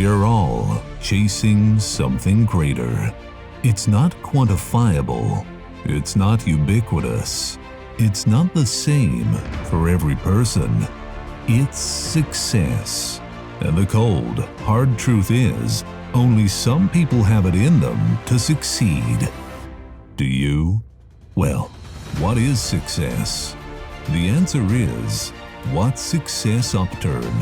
We are all chasing something greater. It's not quantifiable. It's not ubiquitous. It's not the same for every person. It's success. And the cold, hard truth is, only some people have it in them to succeed. Do you? Well, what is success? The answer is, What's Success Upturn?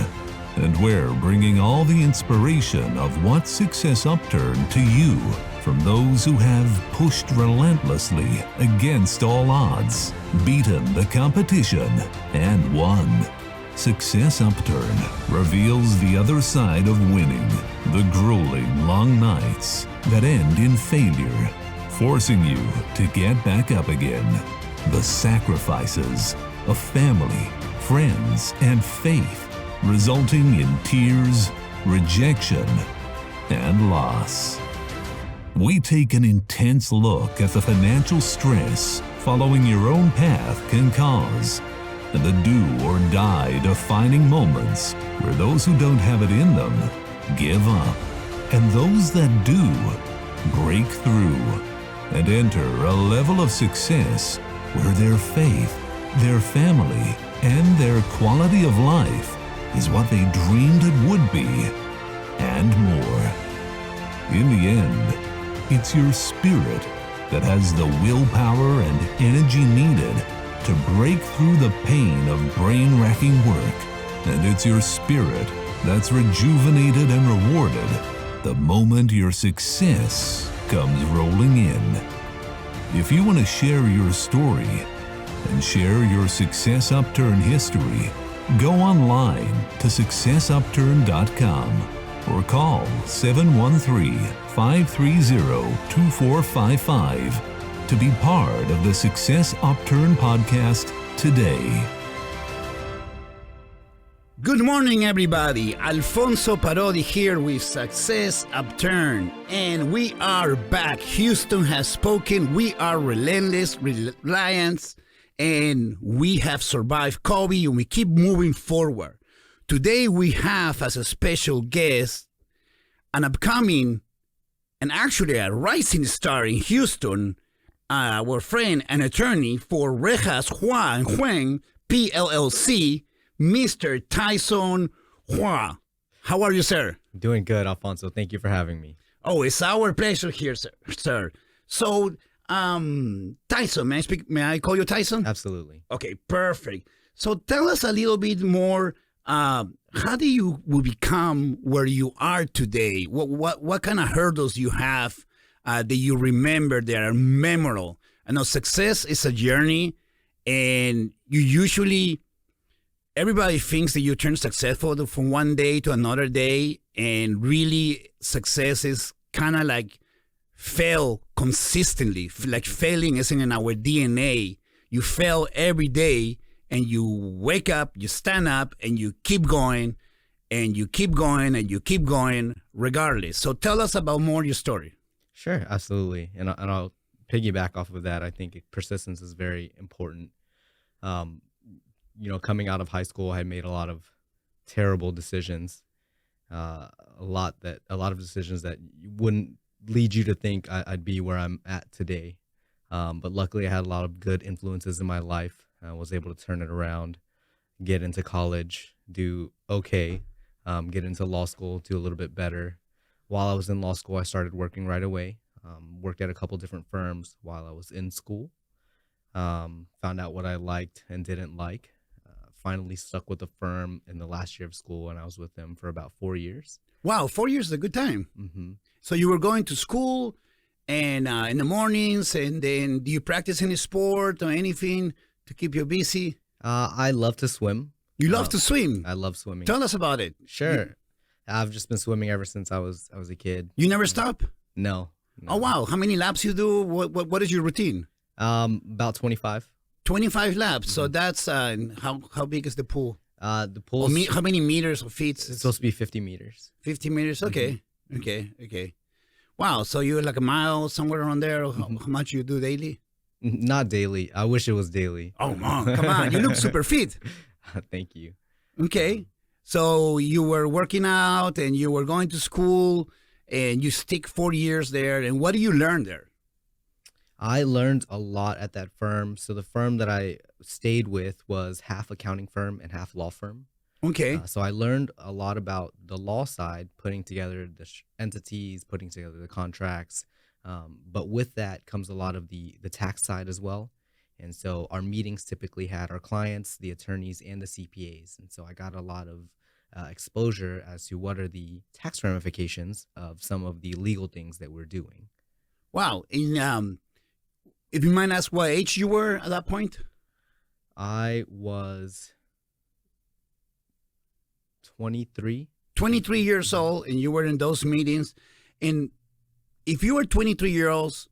And we're bringing all the inspiration of What's Success Upturn to you from those who have pushed relentlessly against all odds, beaten the competition, and won. Success Upturn reveals the other side of winning, the grueling long nights that end in failure, forcing you to get back up again, the sacrifices of family, friends, and faith, resulting in tears, rejection, and loss. We take an intense look at the financial stress following your own path can cause, and the do-or-die defining moments where those who don't have it in them give up, and those that do break through and enter a level of success where their faith, their family, and their quality of life is what they dreamed it would be, and more. In the end, it's your spirit that has the willpower and energy needed to break through the pain of brain-racking work, and it's your spirit that's rejuvenated and rewarded the moment your success comes rolling in. If you want to share your story and share your Success Upturn history, go online to successupturn.com or call 713-530-2455 to be part of the Success Upturn podcast today. Good morning, everybody. Alfonso Parodi here with Success Upturn, and we are back. Houston has spoken. We are relentless, reliant, and we have survived COVID, and we keep moving forward. Today, we have as a special guest an upcoming and actually a rising star in Houston, our friend and attorney for Rejas Hua and Huang, PLLC, Mr. Thysone Hua. How are you, sir? Doing good, Alfonso. Thank you for having me. Oh, it's our pleasure here, sir. So, Thysone, may I call you Thysone? Absolutely. Okay, perfect. So tell us a little bit more. How do you become where you are today? What kind of hurdles you have that you remember that are memorable? I know success is a journey, and you usually, everybody thinks that you turn successful from one day to another day, and really success is kind of like fail consistently. Like failing isn't in our DNA. You fail every day, and you wake up, you stand up, and you keep going, and you keep going, and you keep going regardless. So tell us about more your story. Sure, absolutely. And I'll piggyback off of that. I think persistence is very important. Coming out of high school, I had made a lot of terrible decisions, a lot of decisions that wouldn't lead you to think I'd be where I'm at today. But luckily, I had a lot of good influences in my life. I was able to turn it around, get into college, do okay, get into law school, do a little bit better. While I was in law school, I started working right away, worked at a couple different firms while I was in school, found out what I liked and didn't like, finally stuck with the firm in the last year of school, and I was with them for about 4 years. Wow, 4 years is a good time. Mm-hmm. So you were going to school and in the mornings, and then do you practice any sport or anything to keep you busy? I love to swim. You love to swim? I love swimming. Tell us about it. Sure. I've just been swimming ever since I was a kid. You never stop? No. Oh, wow. How many laps you do? What is your routine? About 25. 25 laps. Mm-hmm. So that's, how big is the pool? The pool. How many meters or feet? It's supposed to be 50 meters. 50 meters? Okay. Mm-hmm. Okay. Wow. So you're like a mile, somewhere around there. Mm-hmm. How much you do daily? Not daily. I wish it was daily. Oh, man. Come on. You look super fit. Thank you. Okay. So you were working out and you were going to school and you stick 4 years there. And what do you learn there? I learned a lot at that firm. So the firm that I stayed with was half accounting firm and half law firm. Okay. So I learned a lot about the law side, putting together the entities, putting together the contracts. But with that comes a lot of the tax side as well. And so our meetings typically had our clients, the attorneys, and the CPAs. And so I got a lot of exposure as to what are the tax ramifications of some of the legal things that we're doing. Wow. And if you might ask what age you were at that point? I was 23. 23 years old, and you were in those meetings. And if you were 23-year-olds,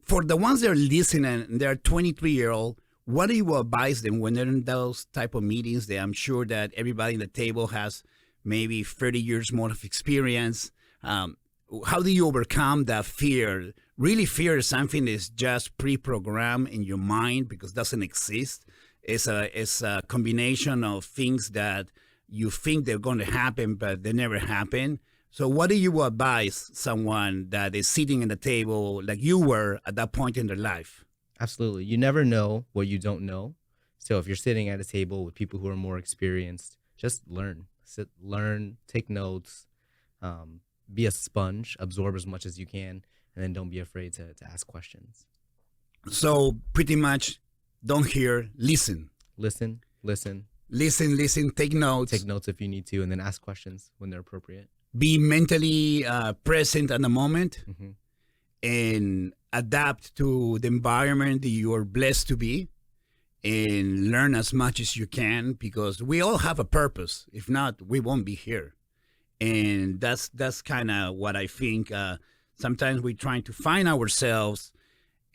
for the ones that are listening and they're 23-year-old, what do you advise them when they're in those type of meetings that I'm sure that everybody in the table has maybe 30 years more of experience? How do you overcome that fear? Really, fear is something that's just pre-programmed in your mind because it doesn't exist. It's a combination of things that you think they're going to happen, but they never happen. So what do you advise someone that is sitting at the table like you were at that point in their life? Absolutely. You never know what you don't know. So if you're sitting at a table with people who are more experienced, just learn. Learn, take notes, be a sponge, absorb as much as you can, and then don't be afraid to ask questions. So pretty much don't hear, listen. Listen. Listen, take notes. Take notes if you need to, and then ask questions when they're appropriate. Be mentally present at the moment Mm-hmm. and adapt to the environment that you are blessed to be and learn as much as you can because we all have a purpose. If not, we won't be here. And that's kind of what I think. Sometimes we're trying to find ourselves,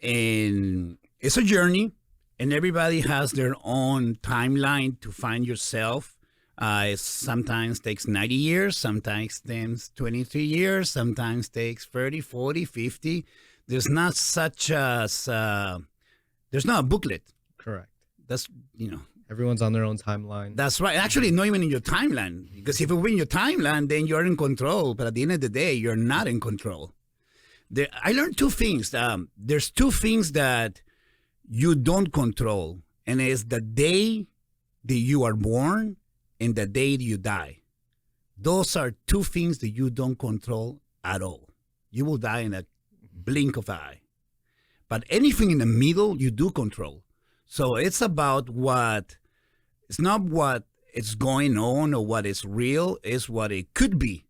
and it's a journey, and everybody has their own timeline to find yourself. It sometimes takes 90 years, sometimes takes 23 years, sometimes takes 30, 40, 50. There's not such as, there's not a booklet. Correct. That's, Everyone's on their own timeline. That's right. Actually, not even in your timeline. Because if you win your timeline, then you're in control. But at the end of the day, you're not in control. I learned two things. There's two things that you don't control. And it's the day that you are born and the day that you die. Those are two things that you don't control at all. You will die in a blink of an eye. But anything in the middle, you do control. So it's about it's not what is going on or what is real, it's what it could be,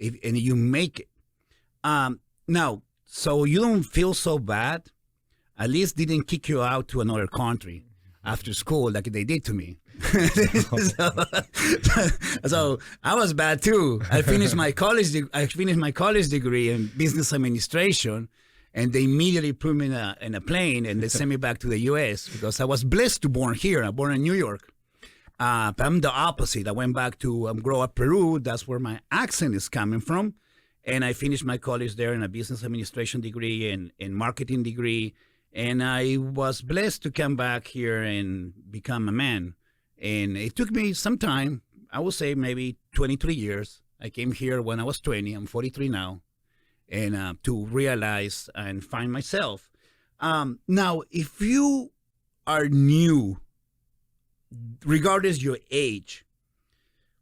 and you make it. Now, so you don't feel so bad, at least didn't kick you out to another country after school like they did to me. so I was bad too. I finished my college degree in business administration. And they immediately put me in a plane and they sent me back to the U.S. because I was blessed to born here. I'm born in New York. But I'm the opposite. I went back to grow up Peru. That's where my accent is coming from. And I finished my college there in a business administration degree and marketing degree. And I was blessed to come back here and become a man. And it took me some time. I would say maybe 23 years. I came here when I was 20. I'm 43 now. And to realize and find myself. Now, if you are new, regardless your age,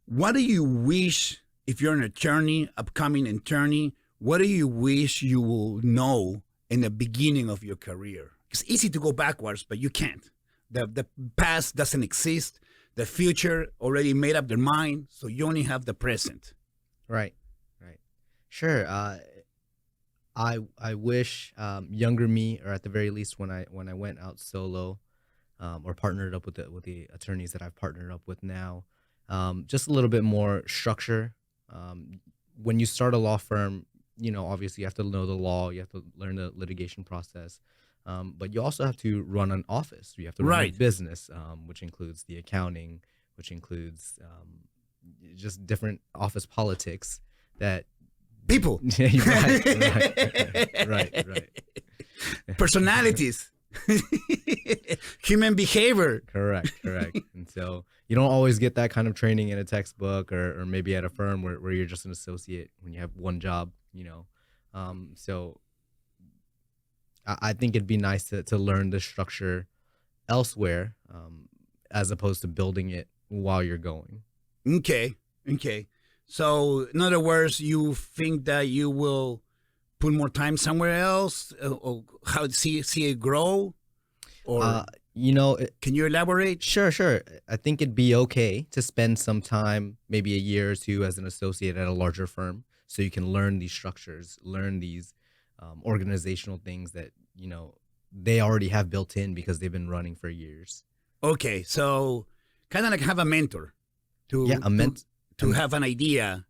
what do you wish, if you're an attorney, upcoming attorney, what do you wish you will know in the beginning of your career? It's easy to go backwards, but you can't. The past doesn't exist. The future already made up their mind, so you only have the present. Right. Sure. I wish younger me, or at the very least when I went out solo, or partnered up with the attorneys that I've partnered up with now, just a little bit more structure. When you start a law firm, obviously you have to know the law, you have to learn the litigation process, but you also have to run an office. You have to run a business, which includes the accounting, which includes just different office politics that. People. Yeah, right. Personalities. Human behavior. Correct. And so you don't always get that kind of training in a textbook or maybe at a firm where you're just an associate when you have one job, So I think it'd be nice to learn the structure elsewhere, as opposed to building it while you're going. Okay. So, in other words, you think that you will put more time somewhere else, or how see it grow, or can you elaborate? Sure. I think it'd be okay to spend some time, maybe a year or two, as an associate at a larger firm, so you can learn these structures, learn these organizational things that they already have built in because they've been running for years. Okay, so kind of like have a mentor to have an idea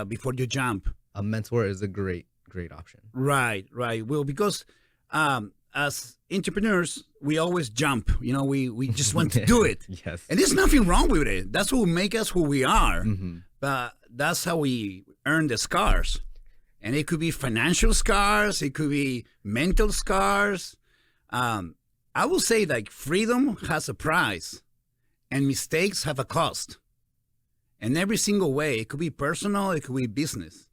before you jump. A mentor is a great option. Right. Well, because as entrepreneurs, we always jump. We just want to do it. Yes. And there's nothing wrong with it. That's what will make us who we are. Mm-hmm. But that's how we earn the scars. And it could be financial scars. It could be mental scars. I will say like freedom has a price and mistakes have a cost. And every single way, it could be personal, it could be business.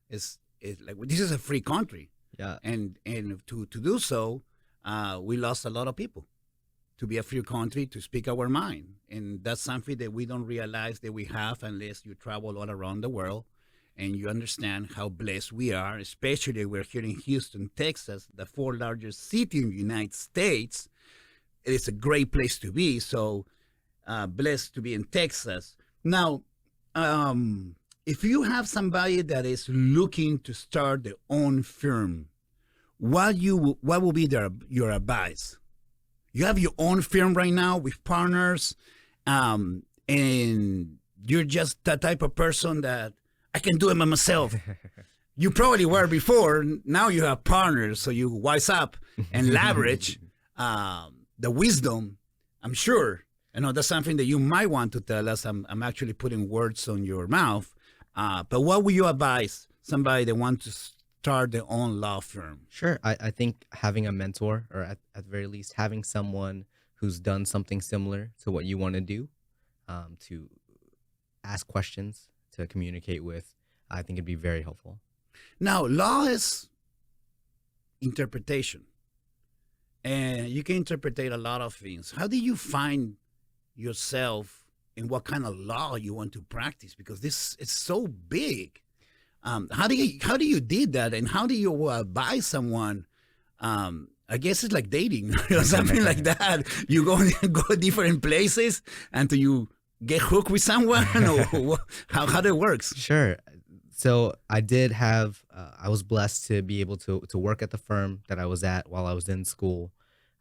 It's like, this is a free country. Yeah. And to do so, we lost a lot of people. To be a free country, to speak our mind. And that's something that we don't realize that we have unless you travel all around the world and you understand how blessed we are, especially we're here in Houston, Texas, the fourth largest city in the United States. It's a great place to be. So blessed to be in Texas. Now, if you have somebody that is looking to start their own firm, what will be your advice? You have your own firm right now with partners, and you're just that type of person that I can do it by myself. You probably were before. Now you have partners, so you wise up and leverage the wisdom. I'm sure. I know that's something that you might want to tell us. I'm actually putting words on your mouth. But what would you advise somebody that wants to start their own law firm? Sure. I think having a mentor, or at the very least having someone who's done something similar to what you want to do, to ask questions, to communicate with, I think it'd be very helpful. Now, law is interpretation. And you can interpret a lot of things. How do you find yourself in what kind of law you want to practice? Because this is so big. How do you did that, and how do you advise someone? I guess it's like dating, something like that. You go different places until you get hooked with someone, or how that works. Sure. So I did have, I was blessed to be able to work at the firm that I was at while I was in school.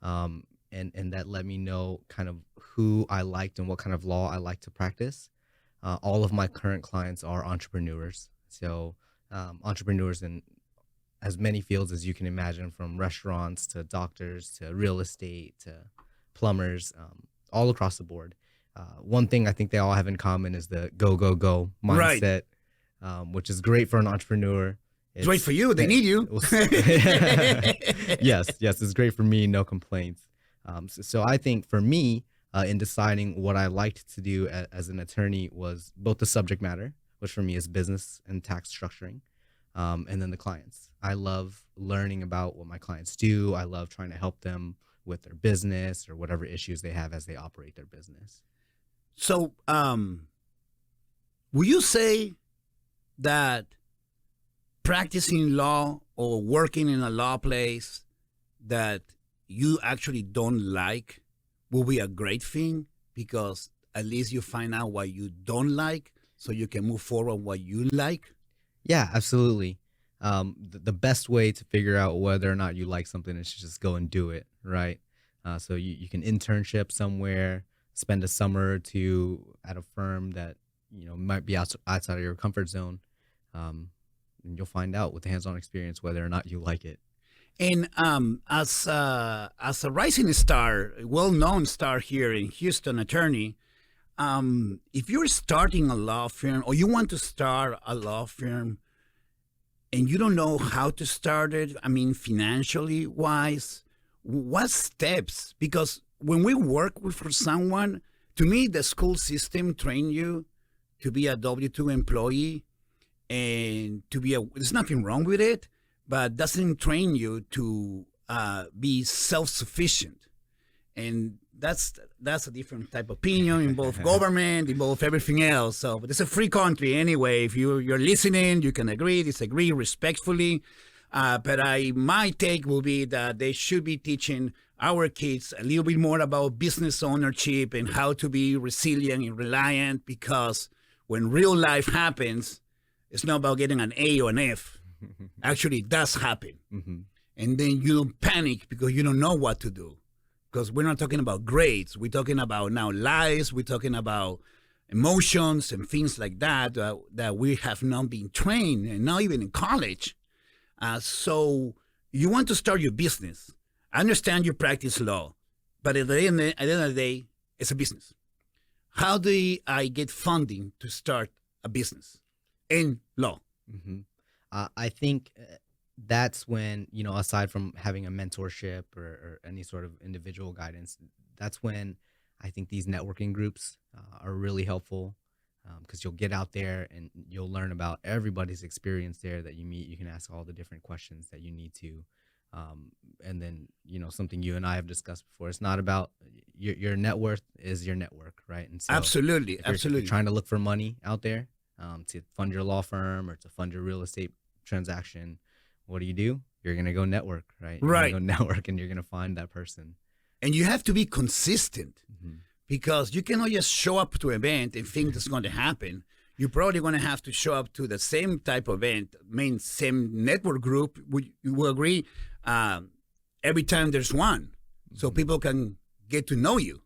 And that let me know kind of who I liked and what kind of law I like to practice. All of my current clients are entrepreneurs. So entrepreneurs in as many fields as you can imagine, from restaurants to doctors to real estate to plumbers, all across the board. One thing I think they all have in common is the go, go, go mindset, which is great for an entrepreneur. It's great for you. They need you. Yes, it's great for me. No complaints. So I think for me, in deciding what I liked to do as an attorney was both the subject matter, which for me is business and tax structuring, and then the clients. I love learning about what my clients do. I love trying to help them with their business or whatever issues they have as they operate their business. So, will you say that practicing law or working in a law place that you actually don't like will be a great thing, because at least you find out what you don't like so you can move forward what you like? Yeah, absolutely. The best way to figure out whether or not you like something is to just go and do it, right? So you can internship somewhere, spend a summer or two at a firm that might be outside of your comfort zone, and you'll find out with hands-on experience whether or not you like it. And as a rising star, well-known star here in Houston, attorney, if you're starting a law firm or you want to start a law firm and you don't know how to start it, I mean, financially wise, what steps? Because when we work for someone, to me, the school system train you to be a W-2 employee and to be there's nothing wrong with it, but doesn't train you to be self-sufficient. And that's a different type of opinion in both government, in both everything else. So, but it's a free country anyway. If you're listening, you can agree, disagree respectfully. But my take will be that they should be teaching our kids a little bit more about business ownership and how to be resilient and reliant, because when real life happens, it's not about getting an A or an F. Actually, it does happen. Mm-hmm. And then you don't panic because you don't know what to do. Because we're not talking about grades. We're talking about now lives. We're talking about emotions and things like that that we have not been trained, and not even in college. So you want to start your business. I understand you practice law, but at the end of the day, it's a business. How do I get funding to start a business in law? Mm-hmm. I think that's when, aside from having a mentorship or any sort of individual guidance, that's when I think these networking groups are really helpful, because you'll get out there and you'll learn about everybody's experience there that you meet. You can ask all the different questions that you need to. And then, something you and I have discussed before, it's not about your net worth is your network, right? And so Absolutely. if you're trying to look for money out there to fund your law firm or to fund your real estate transaction, what do? You're going to go network, right? You're Right. going to go network and you're going to find that person. And you have to be consistent, Mm-hmm. because you cannot just show up to an event and think that's going to happen. You're probably going to have to show up to the same type of event, same network group. You will agree every time there's one, so people can get to know you.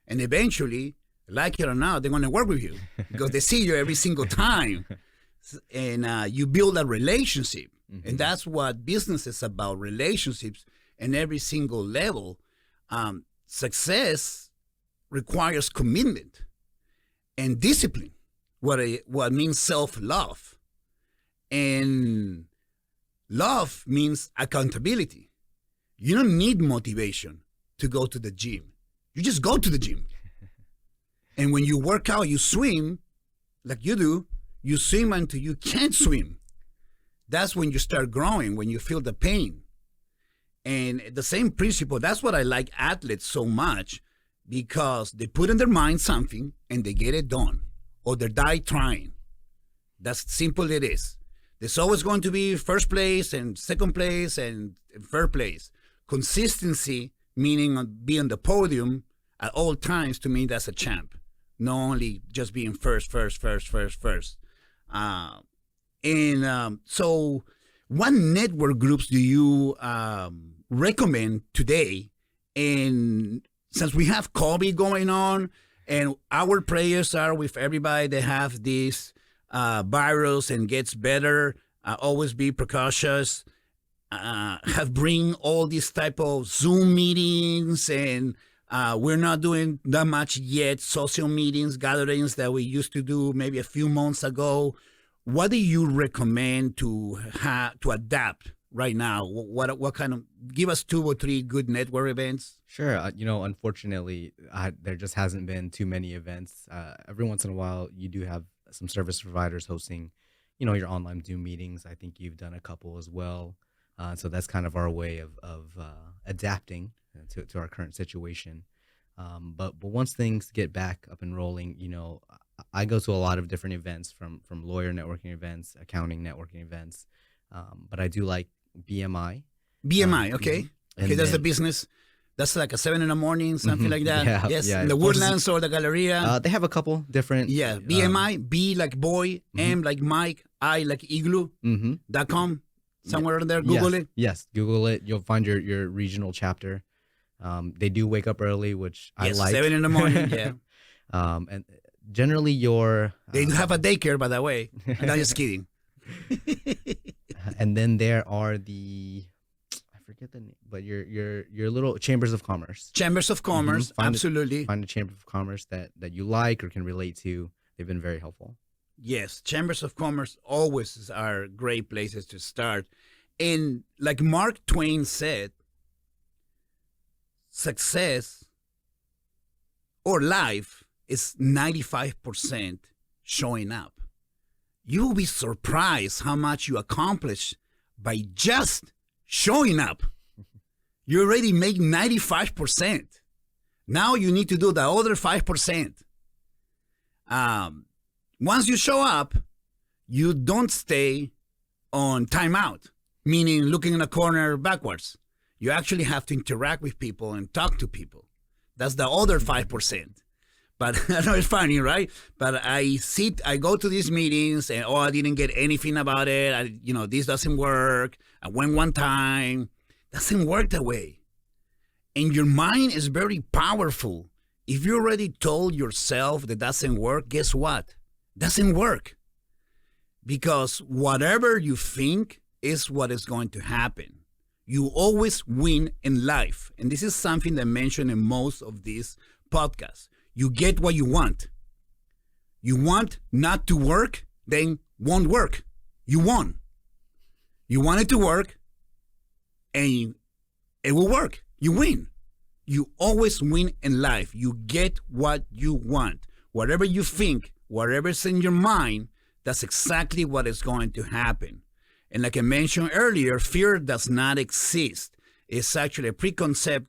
And eventually, like it or not, they're going to work with you because they see you every single time. And you build a relationship. Mm-hmm. And that's what business is about, relationships in every single level. Success requires commitment and discipline, what means self-love. And love means accountability. You don't need motivation to go to the gym. You just go to the gym. And when you work out, you swim like you do. You swim until you can't swim. That's when you start growing, when you feel the pain. And the same principle, that's what I like athletes so much, because they put in their mind something and they get it done, or they die trying. That's simple it is. There's always going to be first place and second place and third place. Consistency, meaning be on the podium at all times, to me, that's a champ. Not only just being first. So what network groups do you recommend today? And since we have COVID going on, and our prayers are with everybody that have this virus and gets better, always be precautious, have bring all these type of Zoom meetings, and we're not doing that much yet, social meetings, gatherings that we used to do maybe a few months ago. What do you recommend to adapt right now? What kind of, give us 2 or 3 good network events? Sure. Unfortunately, there just hasn't been too many events. Every once in a while, you do have some service providers hosting, your online Zoom meetings. I think you've done a couple as well. So that's kind of our way of adapting to our current situation. But once things get back up and rolling, I go to a lot of different events, from lawyer networking events, accounting networking events. But I do like BMI. BMI, okay. Okay, that's the business. That's like a 7 a.m, something like that. Yeah, yes, yeah. in the Woodlands or the Galleria. They have a couple different. Yeah, BMI, B like boy, M like Mike, I like igloo.com. Somewhere in there, Google it. Yes, Google it. You'll find your regional chapter. They do wake up early, which I like. 7 a.m, yeah. And generally they do have a daycare, by the way. I'm not just kidding. And then there are I forget the name, but your little chambers of commerce. Chambers of commerce, absolutely. Find a chamber of commerce that you like or can relate to. They've been very helpful. Yes, chambers of commerce always are great places to start. And like Mark Twain said, success or life is 95% showing up. You will be surprised how much you accomplish by just showing up. You already make 95%. Now you need to do the other 5%. Once you show up, you don't stay on timeout, meaning looking in a corner backwards. You actually have to interact with people and talk to people. That's the other 5%. But I know it's funny, right? But I go to these meetings and, I didn't get anything about it. This doesn't work. I went one time. Doesn't work that way. And your mind is very powerful. If you already told yourself that doesn't work, guess what? Doesn't work. Because whatever you think is what is going to happen. You always win in life. And this is something that I mentioned in most of these podcasts. You get what you want. You want not to work, then won't work. You won. You want it to work, and it will work. You win. You always win in life. You get what you want. Whatever you think, whatever's in your mind, that's exactly what is going to happen. And like I mentioned earlier, fear does not exist. It's actually a preconceived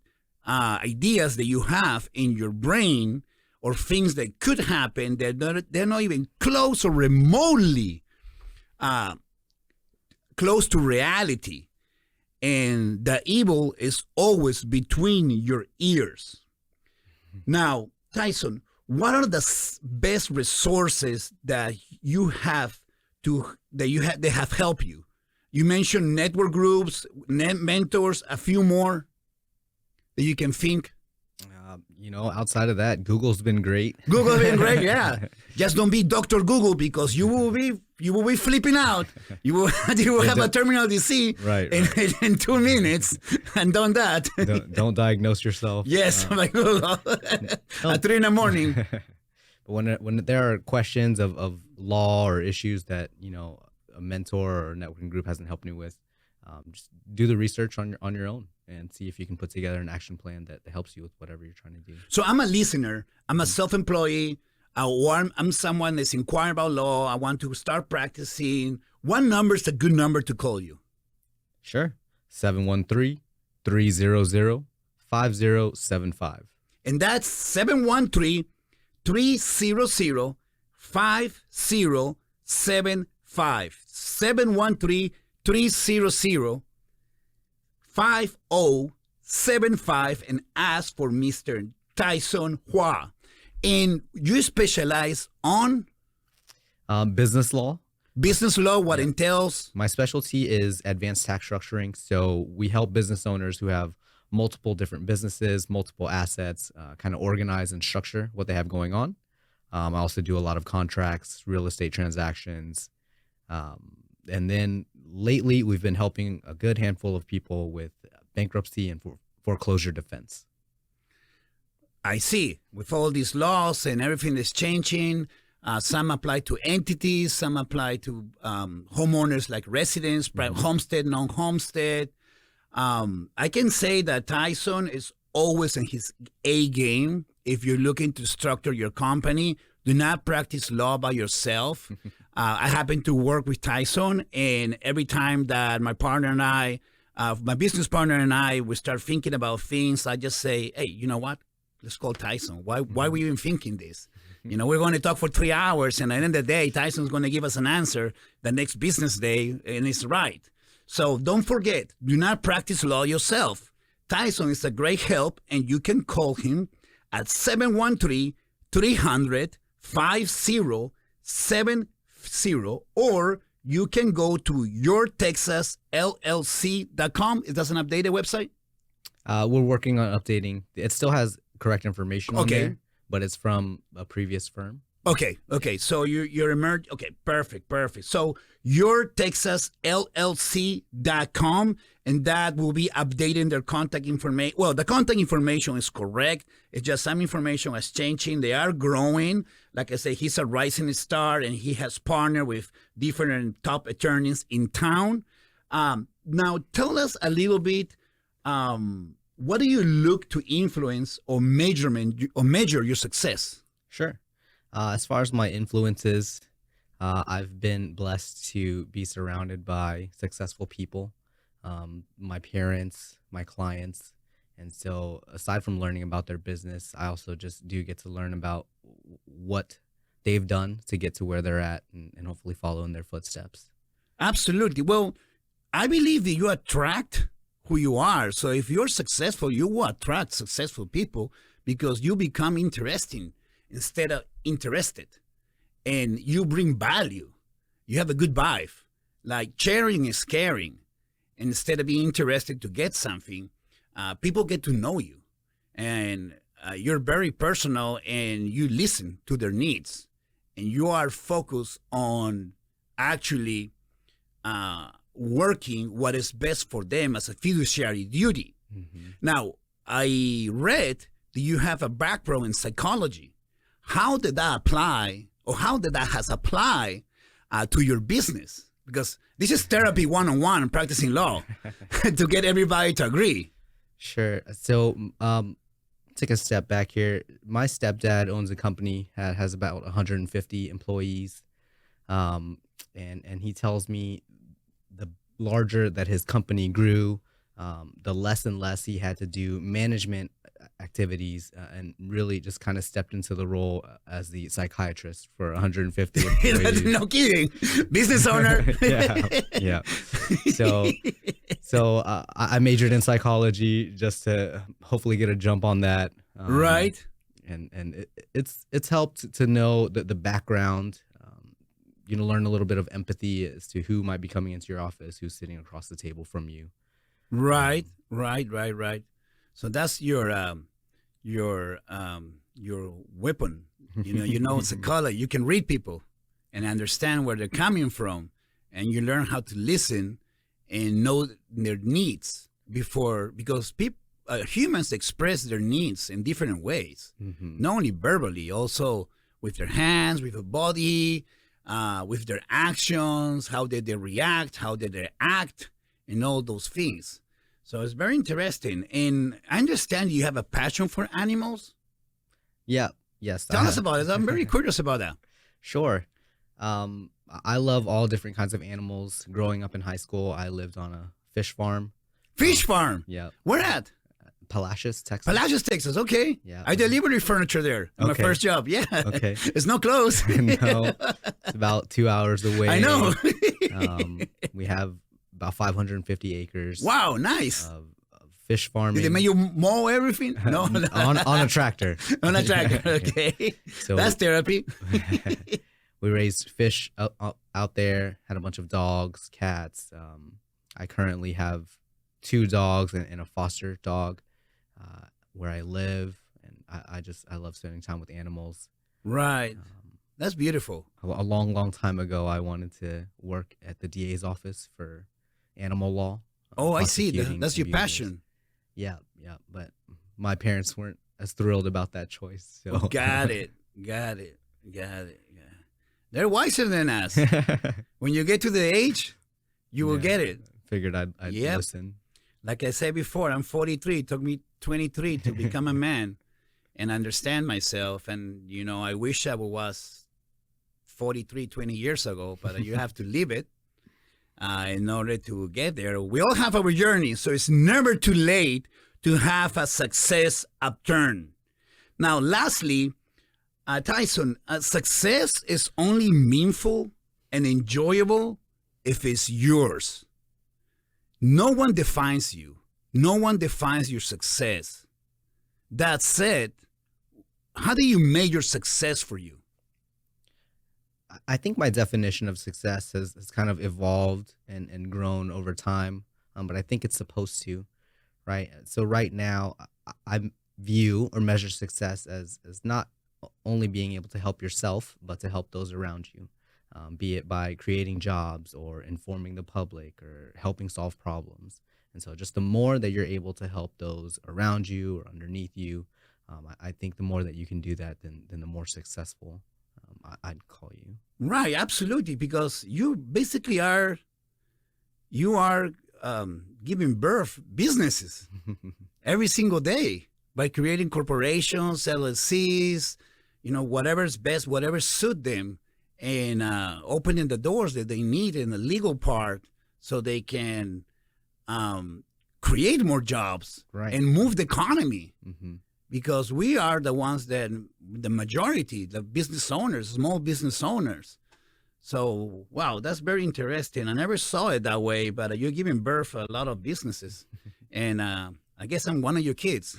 ideas that you have in your brain or things that could happen that they're not even close or remotely close to reality. And the evil is always between your ears. Now, Thysone, what are the best resources that you have that have helped you? You mentioned network groups, mentors, a few more that you can think. Outside of that, Google's been great. Google's been great, yeah. Just don't be Dr. Google, because you will be flipping out. You will have a terminal disease in 2 minutes, and done that. Don't diagnose yourself. Yes, by Google at 3 in the morning. But when there are questions of law or issues that a mentor or networking group hasn't helped you with, just do the research on your own and see if you can put together an action plan that helps you with whatever you're trying to do. So I'm a listener. I'm a self-employed. I'm someone that's inquiring about law. I want to start practicing. What number is a good number to call you? Sure. 713-300-5075. And that's 713-300-5075. 713-300-5075 and ask for Mr. Thysone Hua. And you specialize on? Business law. Business law, what entails? My specialty is advanced tax structuring. So we help business owners who have multiple different businesses, multiple assets, kind of organize and structure what they have going on. I also do a lot of contracts, real estate transactions. And then lately, we've been helping a good handful of people with bankruptcy and foreclosure defense. I see. With all these laws and everything that's changing, some apply to entities, some apply to homeowners like residents, homestead, non-homestead. I can say that Thysone is always in his A game. If you're looking to structure your company, do not practice law by yourself. I happen to work with Thysone, and every time that my partner and I, my business partner and I, we start thinking about things, I just say, hey, you know what? Let's call Thysone. Why are we even thinking this? We're going to talk for 3 hours, and at the end of the day, Tysone's going to give us an answer the next business day, and it's right. So don't forget, do not practice law yourself. Thysone is a great help, and you can call him at 713-300-5070, or you can go to yourtexasllc.com. Is that an updated website? We're working on updating. It still has correct information on there, but it's from a previous firm. Okay. So you're emerged. Okay, perfect. So yourtexasllc.com, and that will be updating their contact information. Well, the contact information is correct. It's just some information is changing. They are growing. Like I say, he's a rising star, and he has partnered with different top attorneys in town. Now, tell us a little bit what do you look to influence or measure your success? Sure. As far as my influences, I've been blessed to be surrounded by successful people, my parents, my clients. And so, aside from learning about their business, I also just do get to learn about what they've done to get to where they're at and hopefully follow in their footsteps. Absolutely. Well, I believe that you attract who you are. So if you're successful, you will attract successful people because you become interesting instead of interested. And you bring value. You have a good vibe. Like sharing is caring. And instead of being interested to get something, people get to know you. And you're very personal and you listen to their needs. And you are focused on actually working what is best for them as a fiduciary duty. Mm-hmm. Now, I read that you have a background in psychology. How did that apply, or how did that has applied to your business? Because this is therapy one-on-one, practicing law, to get everybody to agree. Sure. So, take a step back here. My stepdad owns a company that has about 150 employees, and he tells me the larger that his company grew, the less and less he had to do management activities, and really just kind of stepped into the role as the psychiatrist for 150 employees. No kidding. Business owner. yeah. So I majored in psychology just to hopefully get a jump on that. Right. And it's helped to know the background. Learn a little bit of empathy as to who might be coming into your office, who's sitting across the table from you. Right. So that's your weapon. Psychology. You can read people and understand where they're coming from, and you learn how to listen and know their needs because humans express their needs in different ways, not only verbally, also with their hands, with their body, with their actions, how did they react, how did they act, and all those things. So it's very interesting. And I understand you have a passion for animals. Yeah. Yes. Tell us about it. I'm very curious about that. Sure. I love all different kinds of animals. Growing up in high school, I lived on a fish farm. Fish farm? Yeah. Where at? Palacios, Texas. Palacios, Texas. Okay. Yeah. I delivered furniture there on my first job. Yeah. Okay. It's not close. No. It's about 2 hours away. I know. We have about 550 acres. Wow, nice. Of fish farming. Did they make you mow everything? No. on a tractor. On a tractor, okay. So that's therapy. We raised fish out there, had a bunch of dogs, cats. I currently have 2 dogs and a foster dog where I live. And I love spending time with animals. Right. That's beautiful. A long time ago, I wanted to work at the DA's office for animal law. Oh, I see. That's your abusers. passion. Yeah. But my parents weren't as thrilled about that choice. So Got it. Yeah. They're wiser than us. When you get to the age, you will get it. Figured I'd listen. Like I said before, I'm 43. It took me 23 to become a man and understand myself. And, I wish I was 43 20 years ago, but you have to live it in order to get there. We all have our journey, so it's never too late to have a success upturn. Now, lastly, Thysone, success is only meaningful and enjoyable if it's yours. No one defines you. No one defines your success. That said, how do you measure success for you? I think my definition of success has kind of evolved and grown over time, but I think it's supposed to, right? So right now, I view or measure success as not only being able to help yourself, but to help those around you, be it by creating jobs or informing the public or helping solve problems. And so just the more that you're able to help those around you or underneath you, I think the more that you can do that, then the more successful I'd call you. Right, absolutely, because you basically are giving birth businesses. every single day by creating corporations, LLCs, whatever's best, whatever suit them, and opening the doors that they need in the legal part so they can create more jobs and move the economy. Mm-hmm. Because we are the ones that, the majority, the business owners, small business owners. So, wow, that's very interesting. I never saw it that way, but you're giving birth to a lot of businesses. And I guess I'm one of your kids.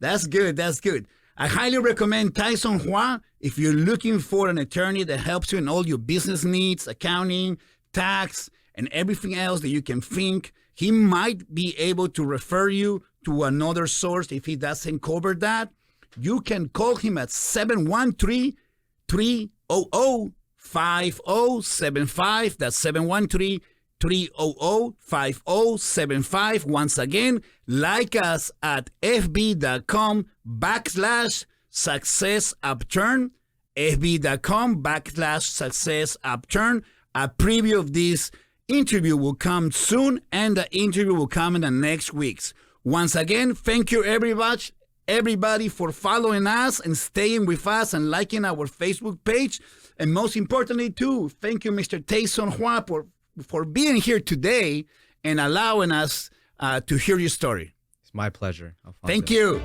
That's good. That's good. I highly recommend Thysone Hua if you're looking for an attorney that helps you in all your business needs, accounting, tax, and everything else that you can think. He might be able to refer you to another source if he doesn't cover that. You can call him at 713-300-5075. That's 713-300-5075. Once again, like us at fb.com/successupturn. fb.com/successupturn. A preview of this interview will come soon, and the interview will come in the next weeks. Once again, thank you everybody for following us and staying with us and liking our Facebook page. And most importantly, too, thank you, Mr. Thysone Hua, for being here today and allowing us to hear your story. It's my pleasure, Alfonso. Thank you.